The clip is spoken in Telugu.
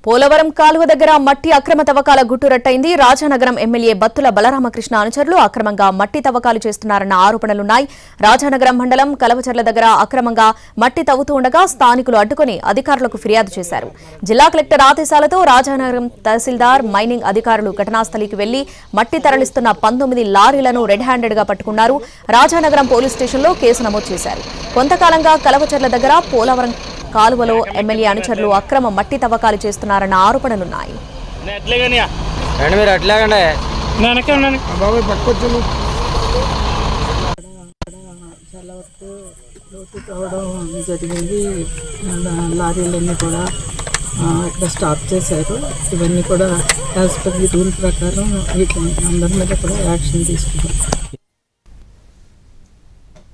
పోలవరం కాలువ దగ్గర మట్టి అక్రమ తవ్వకాల గుట్టురట్టయింది. రాజానగరం ఎమ్మెల్యే బత్తుల బలరామకృష్ణ అనుచరులు అక్రమంగా మట్టి తవ్వకాలు చేస్తున్నారన్న ఆరోపణలున్నాయి. రాజానగరం మండలం కలవచర్ల దగ్గర అక్రమంగా మట్టి తవ్వుతూ ఉండగా స్థానికులు అడ్డుకుని అధికారులకు ఫిర్యాదు చేశారు. జిల్లా కలెక్టర్ ఆదేశాలతో రాజానగరం తహసీల్దార్, మైనింగ్ అధికారులు ఘటనాస్థలికి వెళ్లి మట్టి తరలిస్తున్న 19 లారీలను రెడ్ హ్యాండెడ్ గా పట్టుకున్నారు. రాజానగరం పోలీస్ స్టేషన్లో కేసు నమోదు చేశారు. కొంతకాలంగా కలవచర్ల దగ్గర పోలవరం కాలువలో ఎమ్మెల్యే అనుచరులు అక్రమ మట్టి తవ్వకాలు చేస్తున్నారన్న ఆరోపణలున్నాయి. చాలా వరకు లోతు తవ్వడం జరిగింది. లారీలన్నీ కూడా ఇక్కడ స్టాప్ చేశారు. ఇవన్నీ కూడా యాజ్ పర్ ది రూల్ ప్రకారం వీటి అందరి మీద కూడా యాక్షన్ తీసుకుంటాం.